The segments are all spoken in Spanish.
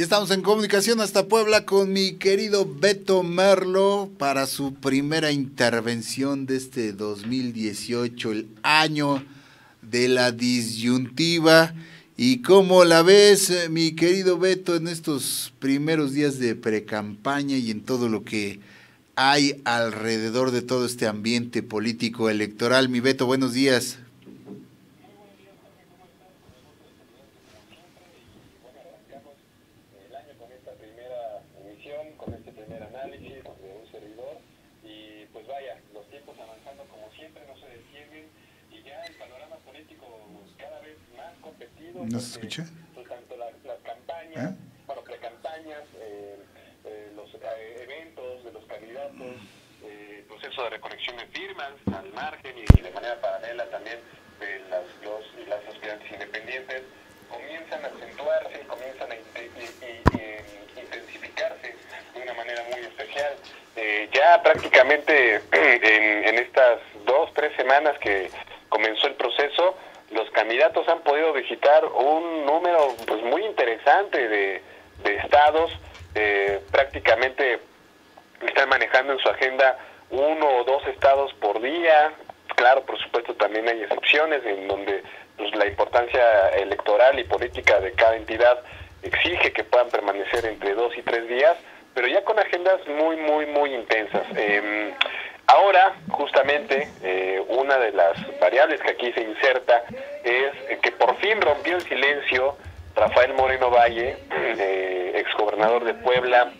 Y estamos en comunicación hasta Puebla con mi querido Beto Merlo para su primera intervención de este 2018, el año de la disyuntiva. ¿Y cómo la ves, mi querido Beto, en estos primeros días de precampaña y en todo lo que hay alrededor de todo este ambiente político electoral? Mi Beto, buenos días. Con este primer análisis de un servidor y pues vaya, los tiempos avanzando como siempre no se detienen y ya el panorama político cada vez más competido. ¿No se escucha? Pues, tanto las campañas, bueno, precampañas, los eventos de los candidatos, proceso de recolección de firmas al margen y de manera paralela también de las aspirantes independientes comienzan a acentuarse, comienzan a intensificarse de una manera muy especial. Ya prácticamente en estas 2-3 semanas que comenzó el proceso, los candidatos han podido visitar un número pues muy interesante de estados. Prácticamente están manejando en su agenda 1 o 2 estados por día. Claro, por supuesto también hay excepciones en donde pues, la importancia electoral y política de cada entidad exige que puedan permanecer entre 2 y 3 días, pero ya con agendas muy intensas. Ahora, justamente, una de las variables que aquí se inserta es que por fin rompió el silencio Rafael Moreno Valle, exgobernador de Puebla,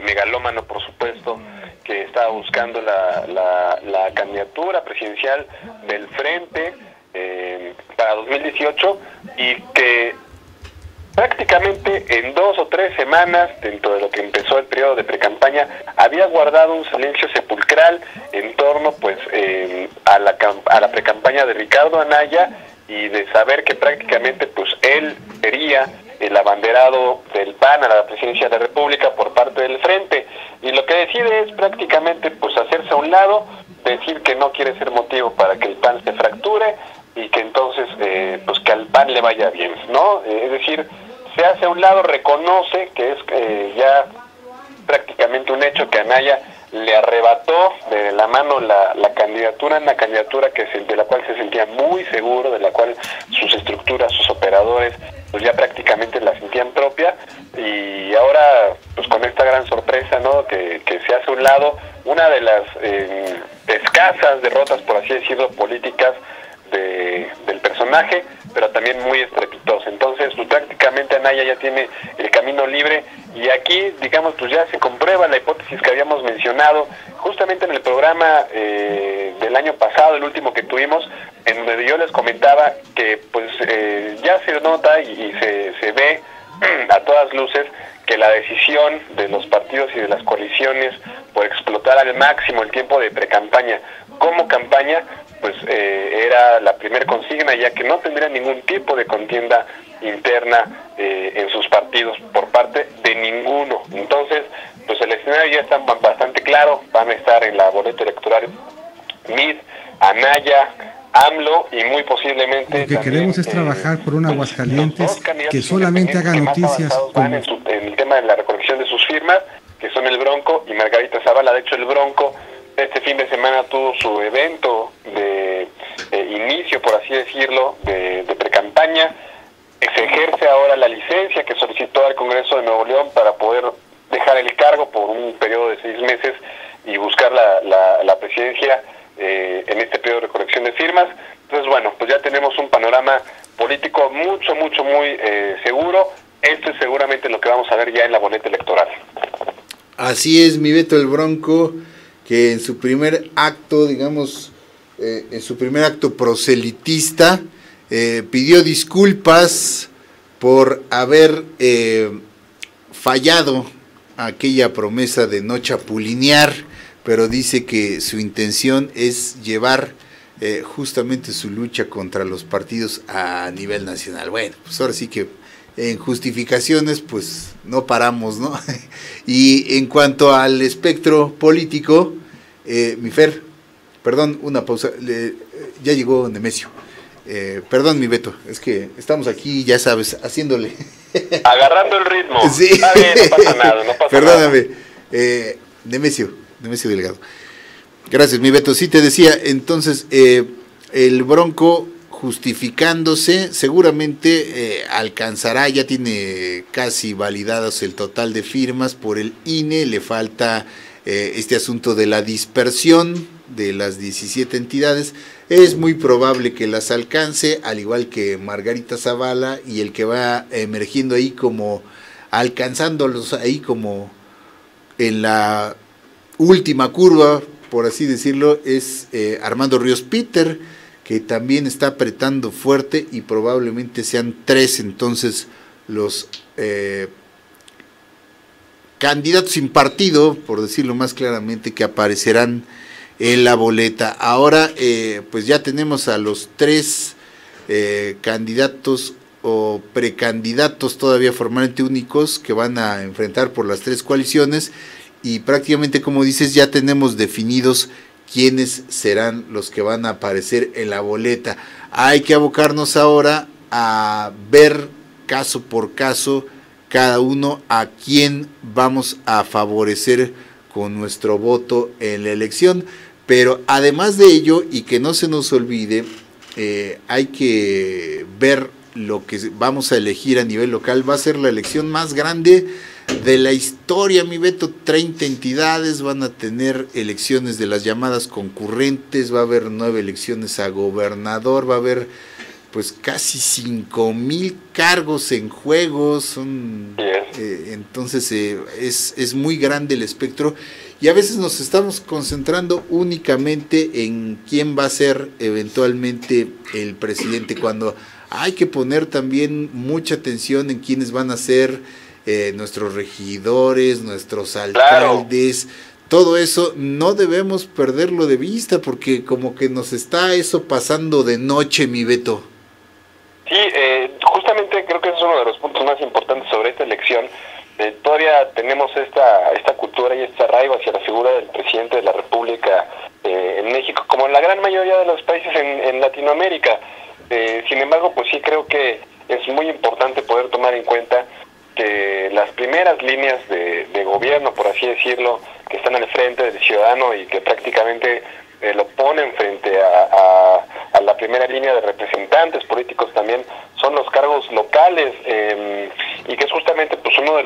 megalómano por supuesto, que estaba buscando la candidatura presidencial del Frente para 2018 y que prácticamente en 2 o 3 semanas, dentro de lo que empezó el periodo de precampaña, había guardado un silencio sepulcral en torno pues a la precampaña de Ricardo Anaya y de saber que prácticamente pues él sería el abanderado del PAN a la presidencia de la República por parte del Frente, y lo que decide es prácticamente pues hacerse a un lado, decir que no quiere ser motivo para que el PAN se fracture y que entonces pues que al PAN le vaya bien, ¿no? Es decir, se hace a un lado, reconoce que es ya prácticamente un hecho que Anaya le arrebató de la mano la candidatura, una candidatura de la cual se sentía muy seguro, de la cual sus estructuras, sus operadores, pues ya prácticamente la sentían propia, y ahora pues con esta gran sorpresa, ¿no? Que se hace a un lado una de las escasas derrotas, por así decirlo, políticas del personaje, pero también muy estrepitosa. Entonces, pues, prácticamente Anaya ya tiene el camino libre, y aquí, digamos, pues ya se comprueba la hipótesis que habíamos mencionado justamente en el programa del año pasado, el último que tuvimos, en donde yo les comentaba que pues ya se nota y se ve a todas luces que la decisión de los partidos y de las coaliciones por explotar al máximo el tiempo de precampaña como campaña, pues era la primer consigna, ya que no tendría ningún tipo de contienda interna en sus partidos por parte de ninguno. Entonces, pues el escenario ya está bastante claro. Van a estar en la boleta electoral Mid, Anaya, AMLO y muy posiblemente lo que queremos es trabajar por un Aguascalientes que solamente haga noticias van en el tema de la recolección de sus firmas, que son el Bronco y Margarita Zavala. De hecho, el Bronco este fin de semana tuvo su evento de inicio, por así decirlo, de precampaña. Se ejerce ahora la licencia que solicitó al Congreso de Nuevo León para poder dejar el cargo por un periodo de 6 meses y buscar la presidencia en este periodo de recolección de firmas. Entonces, bueno, pues ya tenemos un panorama político muy seguro. Esto es seguramente lo que vamos a ver ya en la boleta electoral. Así es, mi Beto el Bronco, que en su primer acto, digamos, en su primer acto proselitista, pidió disculpas por haber fallado aquella promesa de no chapulinear, pero dice que su intención es llevar justamente su lucha contra los partidos a nivel nacional. Bueno, pues ahora sí que en justificaciones pues no paramos, ¿no? Y en cuanto al espectro político, mi Fer, perdón, una pausa, ya llegó Nemesio. Perdón, mi Beto, es que estamos aquí, ya sabes, haciéndole Agarrando el ritmo. Sí. Está bien, no pasa nada, no pasa Perdóname. nada. Nemesio Delgado. Gracias, mi Beto. Sí, te decía, entonces, el Bronco justificándose, seguramente alcanzará, ya tiene casi validados el total de firmas por el INE, le falta este asunto de la dispersión de las 17 entidades, es muy probable que las alcance, al igual que Margarita Zavala, y el que va emergiendo ahí como, alcanzándolos ahí como en la última curva, por así decirlo, es Armando Ríos Peter, que también está apretando fuerte y probablemente sean 3 entonces los candidatos sin partido, por decirlo más claramente, que aparecerán en la boleta. Ahora pues ya tenemos a los 3 candidatos o precandidatos todavía formalmente únicos que van a enfrentar por las 3 coaliciones, y prácticamente, como dices, ya tenemos definidos quiénes serán los que van a aparecer en la boleta. Hay que abocarnos ahora a ver caso por caso cada uno a quién vamos a favorecer con nuestro voto en la elección. Pero además de ello, y que no se nos olvide, hay que ver lo que vamos a elegir a nivel local. Va a ser la elección más grande de la historia, mi Beto. 30 entidades van a tener elecciones de las llamadas concurrentes, va a haber 9 elecciones a gobernador, va a haber pues casi 5,000 cargos en juego, entonces es muy grande el espectro, y a veces nos estamos concentrando únicamente en quién va a ser eventualmente el presidente, cuando hay que poner también mucha atención en quiénes van a ser nuestros regidores, nuestros alcaldes. Claro. Todo eso no debemos perderlo de vista, porque como que nos está eso pasando de noche, mi Beto. Sí, justamente creo que ese es uno de los puntos más importantes sobre esta elección. Todavía tenemos esta cultura y este arraigo hacia la figura del presidente de la República en México, como en la gran mayoría de los países en Latinoamérica. Sin embargo, pues sí creo que es muy importante poder tomar en cuenta que las primeras líneas de gobierno, por así decirlo, que están al frente del ciudadano y que prácticamente lo ponen frente a la primera línea de representantes políticos también, son los cargos locales, y que es justamente pues uno de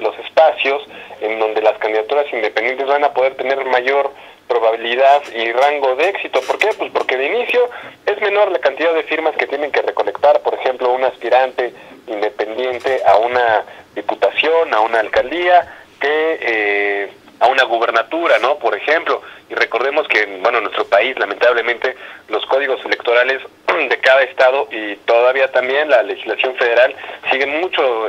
los espacios en donde las candidaturas independientes van a poder tener mayor probabilidad y rango de éxito. ¿Por qué? Pues porque de inicio es menor la cantidad de firmas que tienen que recolectar, por ejemplo, un aspirante independiente a una diputación, a una alcaldía, que a una gubernatura, ¿no? Por ejemplo. Y recordemos que, bueno, en nuestro país, lamentablemente, los códigos electorales de cada estado y todavía también la legislación federal siguen mucho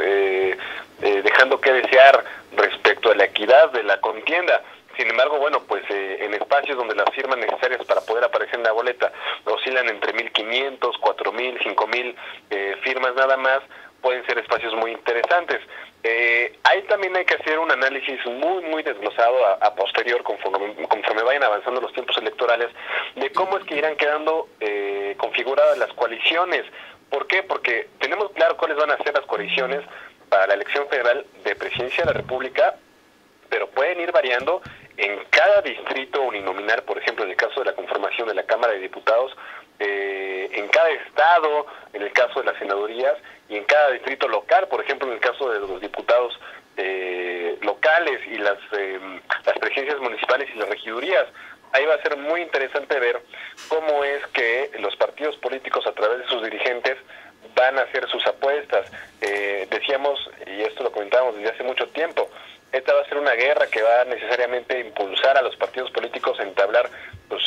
dejando que desear respecto a la equidad de la contienda. Sin embargo, bueno, pues en espacios donde las firmas necesarias para poder aparecer en la boleta oscilan entre 1,500, 4,000, 5,000 firmas nada más, pueden ser espacios muy interesantes. Ahí también hay que hacer un análisis muy desglosado a posterior, conforme vayan avanzando los tiempos electorales, de cómo es que irán quedando configuradas las coaliciones. ¿Por qué? Porque tenemos claro cuáles van a ser las coaliciones para la elección federal de presidencia de la República, pero pueden ir variando en cada distrito uninominal, por ejemplo, en el caso de la conformación de la Cámara de Diputados, en cada estado, en el caso de las senadurías, y en cada distrito local, por ejemplo, en el caso de los diputados locales y las presidencias municipales y las regidurías. Ahí va a ser muy interesante ver cómo es que los partidos políticos, a través de sus dirigentes, van a hacer sus apuestas. Decíamos, y esto lo comentábamos desde hace mucho tiempo, esta va a ser una guerra que va necesariamente a impulsar a los partidos políticos a entablar pues,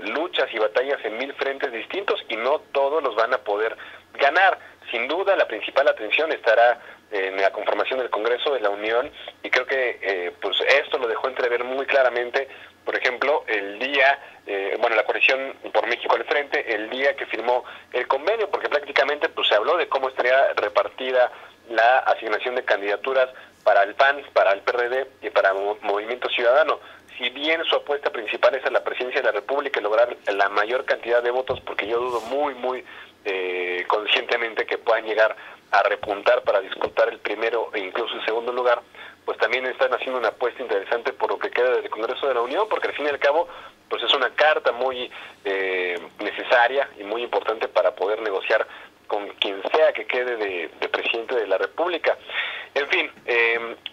luchas y batallas en 1000 frentes distintos, y no todos los van a poder ganar. Sin duda, la principal atención estará en la conformación del Congreso de la Unión, y creo que pues esto lo dejó entrever muy claramente, por ejemplo, el día, la coalición por México al Frente, el día que firmó el convenio, porque prácticamente pues se habló de cómo estaría repartida la asignación de candidaturas para el PAN, para el PRD y para Movimiento Ciudadano. Si bien su apuesta principal es a la presidencia de la República y lograr la mayor cantidad de votos, porque yo dudo muy conscientemente que puedan llegar a repuntar para disputar el primero e incluso el segundo lugar, pues también están haciendo una apuesta interesante por lo que queda del Congreso de la Unión, porque al fin y al cabo pues es una carta muy necesaria y muy importante para poder negociar con quien sea que quede de presidente de la República. En fin,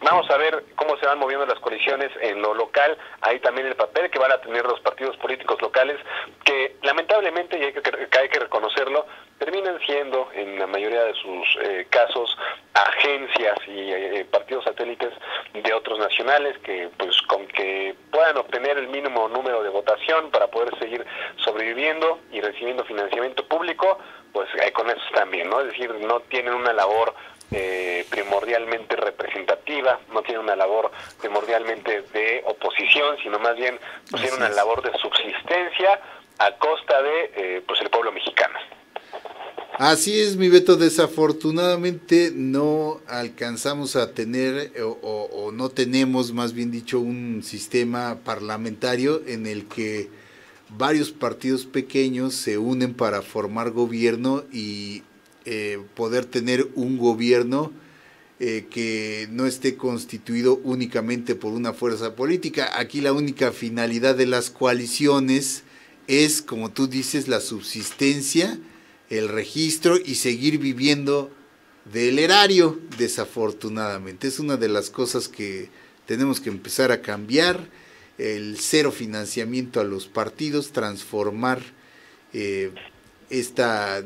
vamos a ver cómo se van moviendo las coaliciones en lo local. Hay también el papel que van a tener los partidos políticos locales, que lamentablemente, y hay que reconocerlo, terminan siendo en la mayoría de sus casos agencias y partidos satélites de otros nacionales que pues con que puedan obtener el mínimo número de votación para poder seguir sobreviviendo y recibiendo financiamiento público, pues con eso también, ¿no? Es decir, no tienen una labor primordialmente representativa, no tienen una labor primordialmente de oposición, sino más bien pues tienen una labor de subsistencia a costa de pues el pueblo mexicano. Así es, mi Beto, desafortunadamente no alcanzamos a tener o no tenemos, más bien dicho, un sistema parlamentario en el que varios partidos pequeños se unen para formar gobierno y poder tener un gobierno que no esté constituido únicamente por una fuerza política. Aquí la única finalidad de las coaliciones es, como tú dices, la subsistencia, el registro y seguir viviendo del erario, desafortunadamente. Es una de las cosas que tenemos que empezar a cambiar, el cero financiamiento a los partidos, transformar esta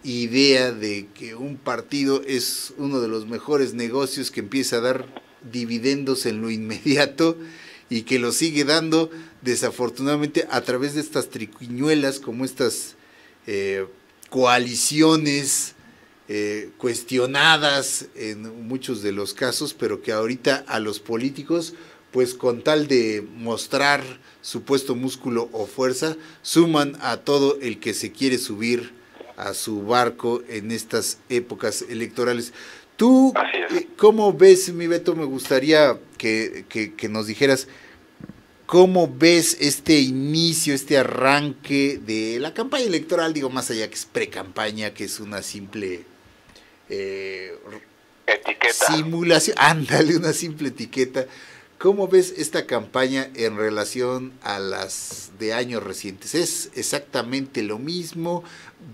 idea de que un partido es uno de los mejores negocios que empieza a dar dividendos en lo inmediato y que lo sigue dando desafortunadamente a través de estas triquiñuelas como estas coaliciones cuestionadas en muchos de los casos, pero que ahorita a los políticos, pues con tal de mostrar supuesto músculo o fuerza, suman a todo el que se quiere subir a su barco en estas épocas electorales. ¿Tú cómo ves, mi Beto? Me gustaría que nos dijeras cómo ves este inicio, este arranque de la campaña electoral, digo, más allá que es pre-campaña, que es una simple etiqueta. Simulación, ándale, una simple etiqueta. ¿Cómo ves esta campaña en relación a las de años recientes? ¿Es exactamente lo mismo?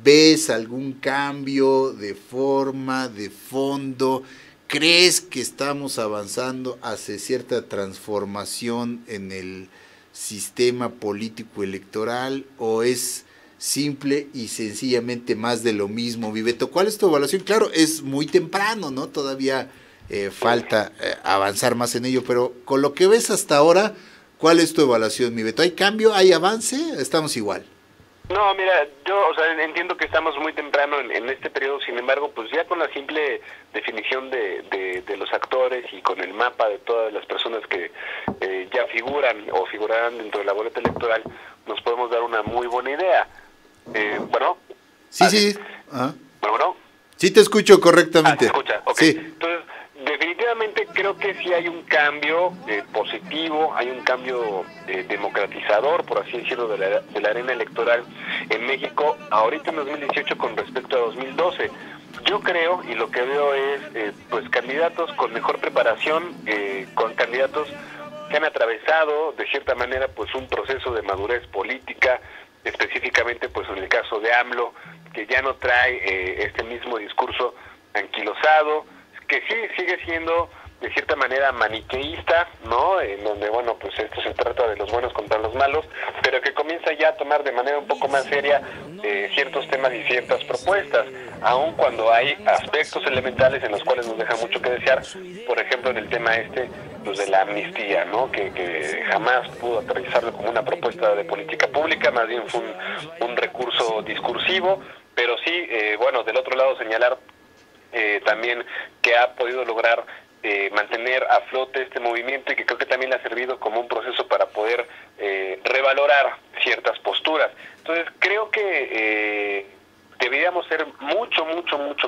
¿Ves algún cambio de forma, de fondo? ¿Crees que estamos avanzando hacia cierta transformación en el sistema político electoral o es simple y sencillamente más de lo mismo, mi Beto? ¿Cuál es tu evaluación? Claro, es muy temprano, ¿no? Todavía falta avanzar más en ello, pero con lo que ves hasta ahora, ¿cuál es tu evaluación, mi Beto? ¿Hay cambio? ¿Hay avance? ¿Estamos igual? No, mira, yo entiendo que estamos muy temprano en este periodo, sin embargo, pues ya con la simple definición de los actores y con el mapa de todas las personas que ya figuran o figurarán dentro de la boleta electoral, nos podemos dar una muy buena idea. Bueno. Sí. Ajá. Bueno. Sí te escucho correctamente. ¿Se escucha? Ok. Sí. Entonces, definitivamente creo que sí hay un cambio positivo, hay un cambio democratizador, por así decirlo, de la arena electoral en México, ahorita en 2018 con respecto a 2012. Yo creo, y lo que veo es, pues candidatos con mejor preparación, con candidatos que han atravesado, de cierta manera, pues un proceso de madurez política, específicamente, pues en el caso de AMLO, que ya no trae este mismo discurso anquilosado, que sí sigue siendo de cierta manera maniqueísta, ¿no? En donde, bueno, pues esto se trata de los buenos contra los malos, pero que comienza ya a tomar de manera un poco más seria ciertos temas y ciertas propuestas, aun cuando hay aspectos elementales en los cuales nos deja mucho que desear, por ejemplo, en el tema pues de la amnistía, ¿no? Que jamás pudo aterrizarlo como una propuesta de política pública, más bien fue un recurso discursivo, pero sí, bueno, del otro lado señalar también que ha podido lograr mantener a flote este movimiento y que creo que también le ha servido como un proceso para poder revalorar ciertas posturas. Entonces creo que deberíamos ser mucho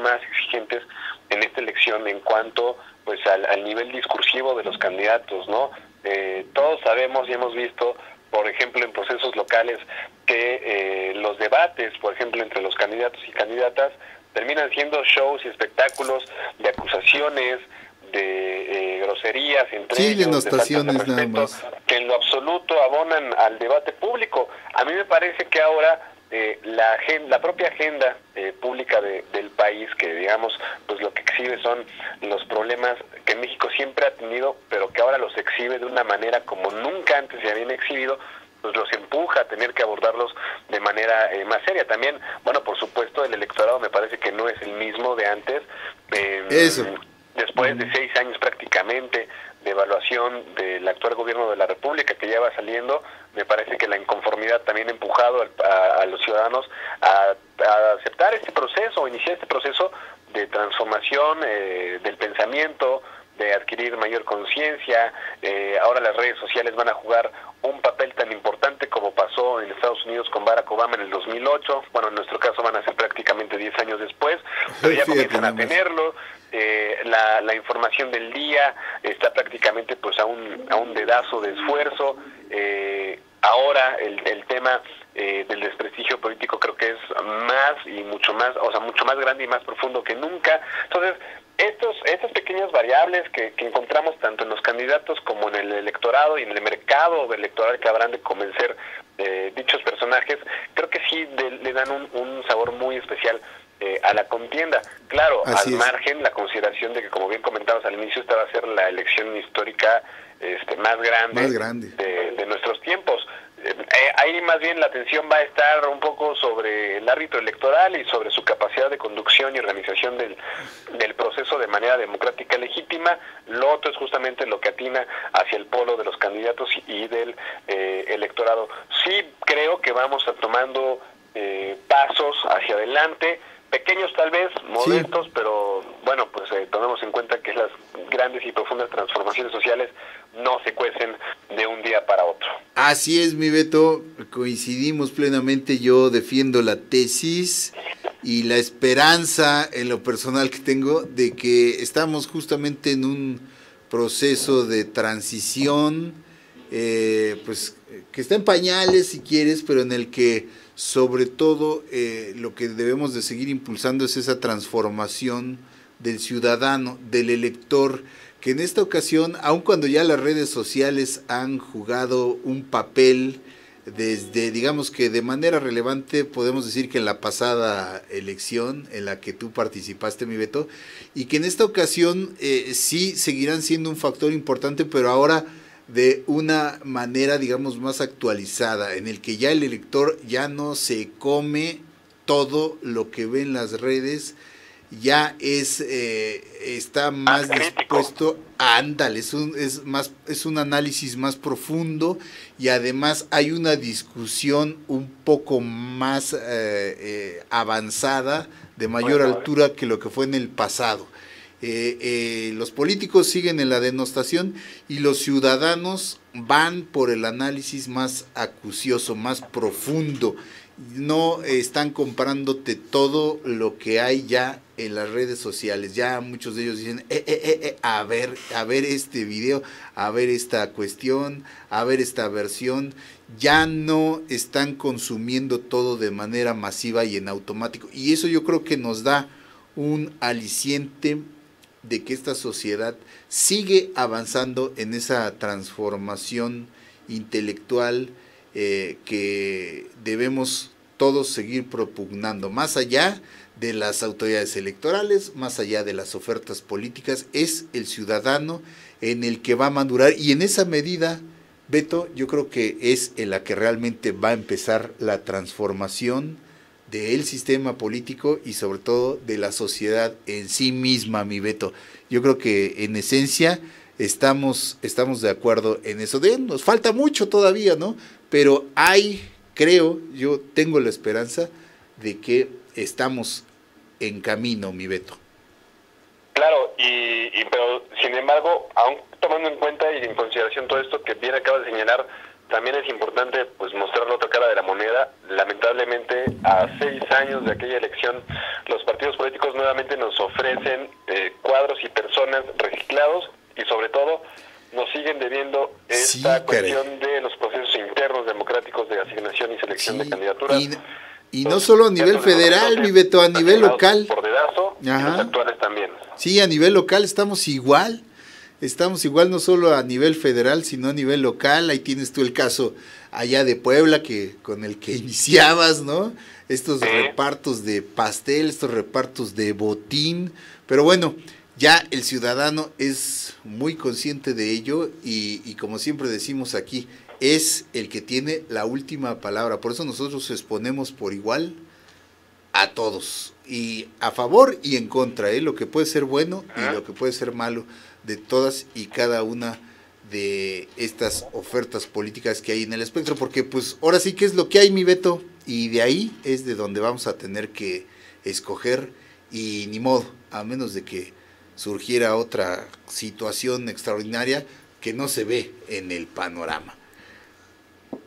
más exigentes en esta elección en cuanto pues al nivel discursivo de los candidatos, ¿no? Todos sabemos y hemos visto por ejemplo, en procesos locales, que los debates, por ejemplo, entre los candidatos y candidatas, terminan siendo shows y espectáculos de acusaciones, de groserías entre ellos, denostaciones, de faltas de respeto, nada más, que en lo absoluto abonan al debate público. A mí me parece que ahora la propia agenda pública del país, que digamos, pues lo que exhibe son los problemas que México siempre ha tenido, pero que ahora los exhibe de una manera como nunca antes se habían exhibido, pues los empuja a tener que abordarlos de manera más seria. También, bueno, por supuesto, el electorado me parece que no es el mismo de antes. Eso. Después de 6 años prácticamente de evaluación del actual gobierno de la República que ya va saliendo, me parece que la inconformidad también ha empujado a los ciudadanos a aceptar este proceso, iniciar este proceso de transformación del pensamiento, de adquirir mayor conciencia. Ahora las redes sociales van a jugar un papel tan importante como pasó en Estados Unidos con Barack Obama en el 2008. Bueno, en nuestro caso van a ser prácticamente 10 años después, pero ya comienzan a tenerlo. La información del día está prácticamente pues a un dedazo de esfuerzo. Ahora el tema del desprestigio político creo que es más y mucho más, o sea, mucho más grande y más profundo que nunca. Entonces, estas pequeñas variables que encontramos tanto en los candidatos como en el electorado y en el mercado electoral que habrán de convencer dichos personajes, creo que sí le dan un sabor muy especial a la contienda. Claro, al margen la consideración de que, como bien comentabas al inicio, esta va a ser la elección histórica más grande. De nuestros tiempos. Ahí más bien la atención va a estar un poco sobre el árbitro electoral y sobre su capacidad de conducción y organización del proceso de manera democrática legítima. Lo otro es justamente lo que atina hacia el polo de los candidatos y del electorado. Sí creo que vamos a tomando pasos hacia adelante, pequeños tal vez, modestos, pero bueno, pues tomemos en cuenta que las grandes y profundas transformaciones sociales no se cuecen de un día para otro. Así es, mi Beto, coincidimos plenamente. Yo defiendo la tesis y la esperanza en lo personal que tengo de que estamos justamente en un proceso de transición, pues que está en pañales si quieres, pero en el que sobre todo lo que debemos de seguir impulsando es esa transformación del ciudadano, del elector, que en esta ocasión, aun cuando ya las redes sociales han jugado un papel desde, digamos que de manera relevante, podemos decir que en la pasada elección en la que tú participaste, mi Beto, y que en esta ocasión sí seguirán siendo un factor importante, pero ahora de una manera, digamos, más actualizada, en el que ya el elector ya no se come todo lo que ve en las redes, ya está más dispuesto a es un análisis más profundo, y además hay una discusión un poco más avanzada, de mayor altura que lo que fue en el pasado. Los políticos siguen en la denostación y los ciudadanos van por el análisis más acucioso, más profundo. No están comprándote todo lo que hay ya en las redes sociales. Ya muchos de ellos dicen, a ver este video, a ver esta cuestión, a ver esta versión. Ya no están consumiendo todo de manera masiva y en automático. Y eso yo creo que nos da un aliciente de que esta sociedad sigue avanzando en esa transformación intelectual que debemos todos seguir propugnando, más allá de las autoridades electorales, más allá de las ofertas políticas. Es el ciudadano en el que va a madurar, y en esa medida, Beto, yo creo que es en la que realmente va a empezar la transformación del sistema político y sobre todo de la sociedad en sí misma, mi Beto. Yo creo que en esencia estamos de acuerdo en eso. Nos falta mucho todavía, ¿no? Pero yo tengo la esperanza de que estamos en camino, mi Beto. Claro, pero sin embargo, aún tomando en cuenta y en consideración todo esto que bien acabas de señalar, también es importante pues mostrar la otra cara de la moneda. Lamentablemente, a 6 años de aquella elección, los partidos políticos nuevamente nos ofrecen cuadros y personas reciclados, y sobre todo nos siguen debiendo esta cuestión de los procesos internos asignación y selección de candidaturas. Y no solo a nivel federal, mi Beto, a nivel local. Por dedazo, y los actuales también. Sí, a nivel local estamos igual no solo a nivel federal, sino a nivel local. Ahí tienes tú el caso allá de Puebla, que con el que iniciabas, ¿no? Estos repartos de pastel, estos repartos de botín, pero bueno, ya el ciudadano es muy consciente de ello y como siempre decimos aquí, es el que tiene la última palabra. Por eso nosotros exponemos por igual a todos, y a favor y en contra, lo que puede ser bueno y lo que puede ser malo de todas y cada una de estas ofertas políticas que hay en el espectro, porque pues ahora sí que es lo que hay, mi Beto, y de ahí es de donde vamos a tener que escoger, y ni modo, a menos de que surgiera otra situación extraordinaria que no se ve en el panorama.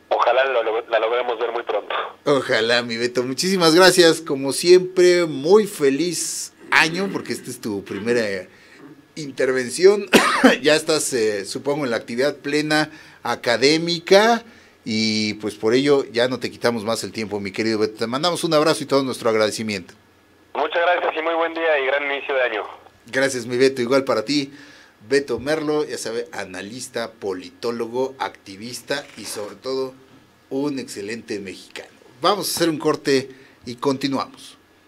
Ojalá la logremos ver muy pronto. Ojalá, mi Beto. Muchísimas gracias. Como siempre, muy feliz año, porque esta es tu primera intervención. Ya estás, supongo, en la actividad plena académica y pues por ello ya no te quitamos más el tiempo, mi querido Beto. Te mandamos un abrazo y todo nuestro agradecimiento. Muchas gracias y muy buen día y gran inicio de año. Gracias, mi Beto. Igual para ti. Beto Merlo, ya sabe, analista, politólogo, activista y sobre todo un excelente mexicano. Vamos a hacer un corte y continuamos.